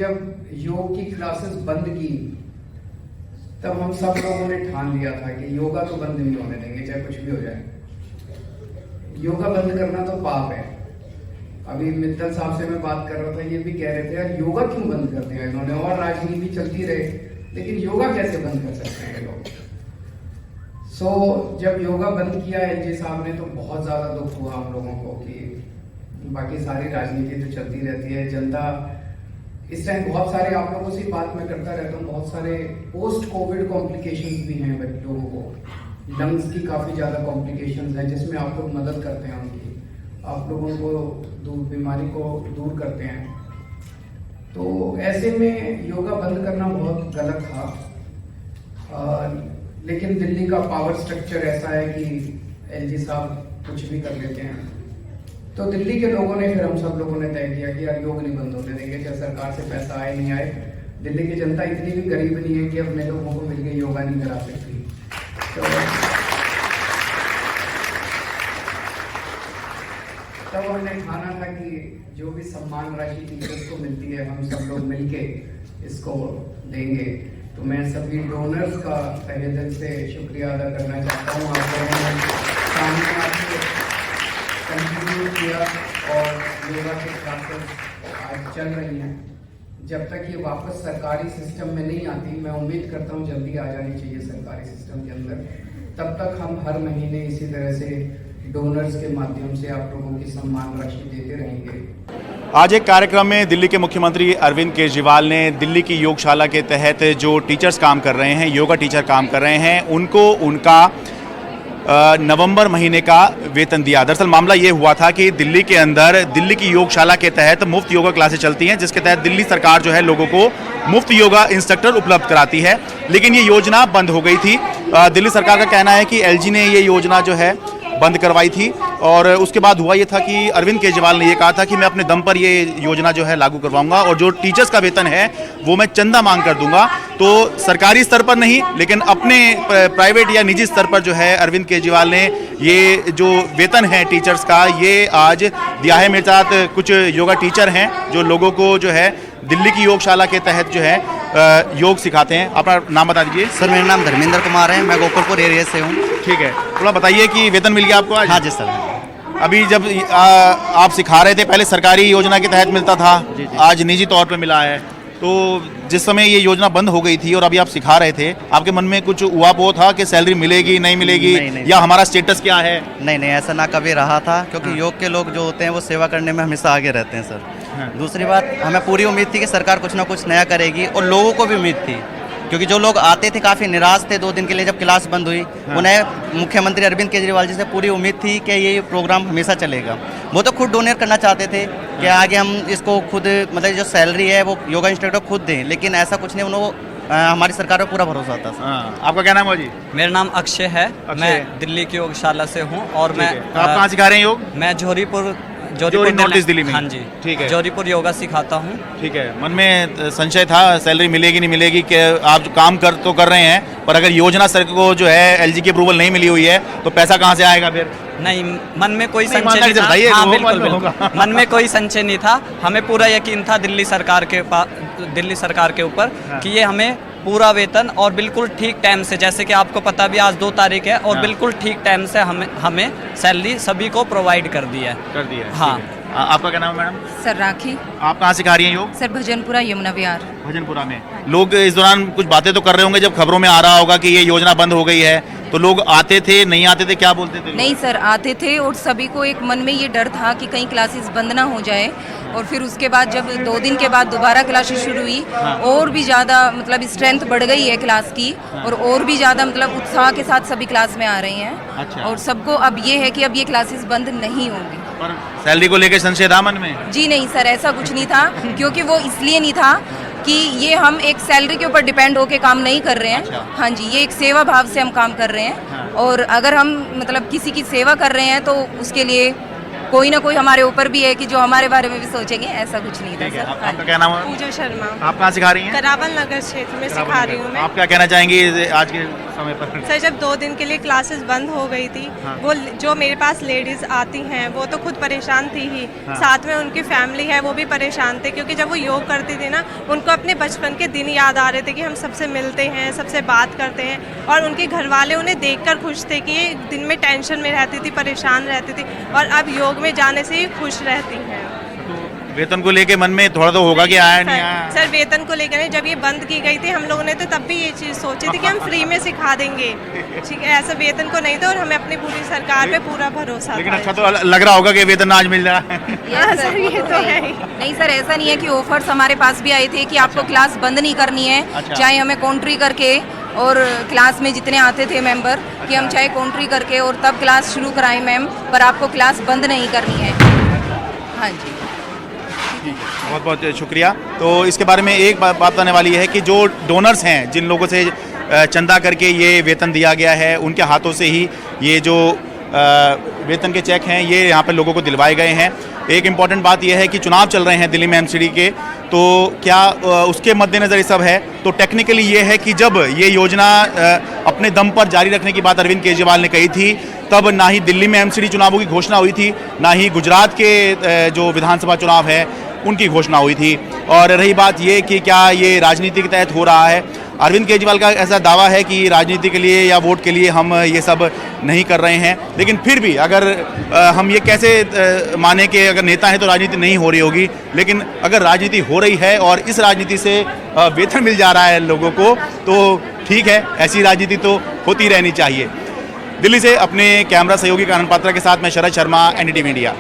जब योग की क्लासेस बंद की तब हम सब लोगों ने ठान लिया था कि योगा तो बंद नहीं होने देंगे, चाहे कुछ भी हो जाए। योगा बंद करना तो पाप है। अभी मित्तल साहब से मैं बात कर रहा था, ये भी कह रहे थे यार योगा क्यों बंद कर दिया इन्होंने, और राजनीति चलती रहे, लेकिन योगा कैसे बंद कर सकते हैं लोग। जब योगा बंद किया एलजी साहब ने तो बहुत ज्यादा दुख हुआ हम लोगों को कि बाकी सारी राजनीति तो चलती रहती है, जनता इस टाइम बहुत सारे, आप लोगों से बात मैं करता रहता हूँ, बहुत सारे पोस्ट कोविड कॉम्प्लिकेशंस भी हैं लोगों को, लंग्स की काफी ज्यादा कॉम्प्लिकेशंस हैं जिसमें आप लोग मदद करते हैं उनकी, आप लोगों को बीमारी को दूर करते हैं। तो ऐसे में योगा बंद करना बहुत गलत था, लेकिन दिल्ली का पावर स्ट्रक्चर ऐसा है कि एलजी साहब कुछ भी कर लेते हैं। तो दिल्ली के लोगों ने, फिर हम सब लोगों ने तय किया कि यार योग नहीं बंद होने देंगे, चाहे सरकार से पैसा आए नहीं आए। दिल्ली की जनता इतनी भी गरीब नहीं है कि अपने लोगों को मिलकर योगा नहीं करा सकती। तब हमने ठाना था कि जो भी सम्मान राशि टीचर्स को मिलती है हम सब लोग मिलके इसको देंगे। तो मैं सभी डोनर्स का तहे दिल से शुक्रिया अदा करना चाहता हूँ। आप लोगों ने सामने आके कंट्रीब्यूट किया और योगा के क्लासेस आज चल रही हैं। जब तक ये वापस सरकारी सिस्टम में नहीं आती, मैं उम्मीद करता हूँ जल्दी आ जानी चाहिए सरकारी सिस्टम के अंदर, तब तक हम हर महीने इसी तरह से डोनर्स के माध्यम से आप लोगों की सम्मान राशि देते रहेंगे। आज एक कार्यक्रम में दिल्ली के मुख्यमंत्री अरविंद केजरीवाल ने दिल्ली की योगशाला के तहत जो टीचर्स काम कर रहे हैं, योगा टीचर काम कर रहे हैं, उनको उनका नवंबर महीने का वेतन दिया। दरअसल मामला ये हुआ था कि दिल्ली के अंदर दिल्ली की योगशाला के तहत मुफ्त योगा क्लासेस चलती हैं, जिसके तहत दिल्ली सरकार जो है लोगों को मुफ्त योगा इंस्ट्रक्टर उपलब्ध कराती है, लेकिन ये योजना बंद हो गई थी। दिल्ली सरकार का कहना है कि एलजी ने ये योजना जो है बंद करवाई थी, और उसके बाद हुआ ये था कि अरविंद केजरीवाल ने ये कहा था कि मैं अपने दम पर ये योजना जो है लागू करवाऊंगा, और जो टीचर्स का वेतन है वो मैं चंदा मांग कर दूंगा। तो सरकारी स्तर पर नहीं, लेकिन अपने प्राइवेट या निजी स्तर पर जो है अरविंद केजरीवाल ने ये जो वेतन है टीचर्स का ये आज दिया है। मेरे साथ कुछ योगा टीचर हैं जो लोगों को जो है दिल्ली की योगशाला के तहत जो है योग सिखाते हैं। अपना नाम बता दीजिए। सर मेरा नाम धर्मेंद्र कुमार है, मैं गोपालपुर एरिया से हूँ। ठीक है, थोड़ा बताइए कि वेतन मिल गया आपको आज? हाँ जी सर। अभी जब आप सिखा रहे थे, पहले सरकारी योजना के तहत मिलता था, जी। आज निजी तौर पे मिला है। तो जिस समय ये योजना बंद हो गई थी और अभी आप सिखा रहे थे, आपके मन में कुछ उहापोह था कि सैलरी मिलेगी नहीं मिलेगी, नहीं, या हमारा स्टेटस क्या है? नहीं, ऐसा ना कभी रहा था, क्योंकि योग के लोग जो होते हैं वो सेवा करने में हमेशा आगे रहते हैं सर। दूसरी बात, हमें पूरी उम्मीद थी कि सरकार कुछ ना कुछ नया करेगी, और लोगों को भी उम्मीद थी, क्योंकि जो लोग आते थे काफ़ी निराश थे 2 दिन के लिए जब क्लास बंद हुई। उन्हें मुख्यमंत्री अरविंद केजरीवाल जी से पूरी उम्मीद थी कि ये प्रोग्राम हमेशा चलेगा। वो तो खुद डोनेट करना चाहते थे कि आगे हम इसको खुद, मतलब जो सैलरी है वो योगा इंस्ट्रक्टर खुद दें, लेकिन ऐसा कुछ नहीं, उन्होंने हमारी सरकार पर पूरा भरोसा था। आपका क्या नाम है जी? मेरा नाम अक्षय है, मैं दिल्ली की योगशाला से हूँ, और मैं आप कहाँ सिखा रहे हैं योग? मैं जोहरीपुर नॉर्थ ईस्ट दिल्ली में। हाँ जी, ठीक है। जोहरीपुर योगा सिखाता हूँ। ठीक है, मन में संशय था सैलरी मिलेगी नहीं मिलेगी, कि आप काम कर रहे हैं, पर अगर योजना सर को जो है एलजी की अप्रूवल नहीं मिली हुई है तो पैसा कहाँ से आएगा फिर? नहीं, मन में कोई संशय नहीं था। हाँ, बिल्कुल मन में कोई संशय नहीं था। हमें पूरा यकीन था दिल्ली सरकार के ऊपर कि ये हमें पूरा वेतन और बिल्कुल ठीक टाइम से, जैसे कि आपको पता भी आज 2 तारीख है, और बिल्कुल ठीक टाइम से हमें सैलरी सभी को प्रोवाइड कर दी है। हाँ। आपका क्या नाम है मैडम? सर राखी। आप कहाँ सिखा रही हैं योग? सर भजनपुरा यमुना विहार। भजनपुरा में लोग इस दौरान कुछ बातें तो कर रहे होंगे, जब खबरों में आ रहा होगा कि ये योजना बंद हो गई है, तो लोग आते थे नहीं आते थे, क्या बोलते थे? नहीं सर, आते थे, और सभी को एक मन में ये डर था कि कहीं क्लासेस बंद ना हो जाए। और फिर उसके बाद जब 2 दिन के बाद दोबारा क्लासेस शुरू हुई, और भी ज़्यादा मतलब स्ट्रेंथ बढ़ गई है क्लास की, और भी ज़्यादा मतलब उत्साह के साथ सभी क्लास में आ रही हैं। अच्छा। और सबको अब ये है कि अब ये क्लासेस बंद नहीं होंगी। पर सैलरी को लेकर संशय था मन में? जी नहीं सर, ऐसा कुछ नहीं था, क्योंकि वो इसलिए नहीं था कि ये हम एक सैलरी के ऊपर डिपेंड होके काम नहीं कर रहे हैं। अच्छा। हाँ जी, ये एक सेवा भाव से हम काम कर रहे हैं। और अगर हम मतलब किसी की सेवा कर रहे हैं तो उसके लिए कोई ना कोई हमारे ऊपर भी है कि जो हमारे बारे में भी सोचेंगे, ऐसा कुछ नहीं था सर। हाँ आपका क्या नाम है? पूजा शर्मा, आप कहाँ सिखा रही हैं? करावल नगर क्षेत्र में सिखा रही हूँ मैं। आप क्या कहना चाहेंगी आज के समय पर? सर, जब 2 दिन के लिए क्लासेस बंद हो गई थी, वो जो मेरे पास लेडीज आती हैं वो तो खुद परेशान थी ही, साथ में उनकी फैमिली है वो भी परेशान थे, क्योंकि जब वो योग करती थी ना, उनको अपने बचपन के दिन याद आ रहे थे कि हम सबसे मिलते हैं, सबसे बात करते हैं, और उनके घर वाले उन्हें देखकर खुश थे कि ये दिन में टेंशन में रहती थी, परेशान रहती थी, और अब योग में जाने से ही खुश रहती हैं। वेतन को लेके मन में थोड़ा तो होगा कि आया नहीं आया? सर, वेतन को लेकर जब ये बंद की गई थी, हम लोगों ने तो तब भी ये चीज़ सोची थी कि हम फ्री में सिखा देंगे, ठीक है, ऐसा वेतन को नहीं था, और हमें अपनी पूरी सरकार पे पूरा भरोसा था। लेकिन अच्छा तो लग रहा होगा कि वेतन आज मिल रहा है। सर, ये तो है ही। नहीं सर, ऐसा नहीं है कि ऑफर्स हमारे पास भी आए थे कि आपको क्लास बंद नहीं करनी है, चाहे हमें कॉन्ट्री करके, और क्लास में जितने आते थे मेंबर कि हम चाहे कॉन्ट्री करके और तब क्लास शुरू कराएं मैम, पर आपको क्लास बंद नहीं करनी है। हाँ जी, बहुत बहुत शुक्रिया। तो इसके बारे में एक बात बताने वाली है कि जो डोनर्स हैं, जिन लोगों से चंदा करके ये वेतन दिया गया है, उनके हाथों से ही ये जो वेतन के चेक हैं ये यहाँ पर लोगों को दिलवाए गए हैं। एक इम्पॉर्टेंट बात यह है कि चुनाव चल रहे हैं दिल्ली में एमसीडी के, तो क्या उसके मद्देनज़र ये सब है, तो टेक्निकली ये है कि जब ये योजना अपने दम पर जारी रखने की बात अरविंद केजरीवाल ने कही थी, तब ना ही दिल्ली में एमसीडी चुनावों की घोषणा हुई थी, ना ही गुजरात के जो विधानसभा चुनाव है उनकी घोषणा हुई थी। और रही बात ये कि क्या ये राजनीति के तहत हो रहा है, अरविंद केजरीवाल का ऐसा दावा है कि राजनीति के लिए या वोट के लिए हम ये सब नहीं कर रहे हैं, लेकिन फिर भी अगर हम ये कैसे माने कि अगर नेता हैं तो राजनीति नहीं हो रही होगी, लेकिन अगर राजनीति हो रही है और इस राजनीति से वेतन मिल जा रहा है लोगों को, तो ठीक है, ऐसी राजनीति तो होती रहनी चाहिए। दिल्ली से अपने कैमरा सहयोगी कानन पात्रा के साथ मैं शरद शर्मा, एनडीटीवी इंडिया।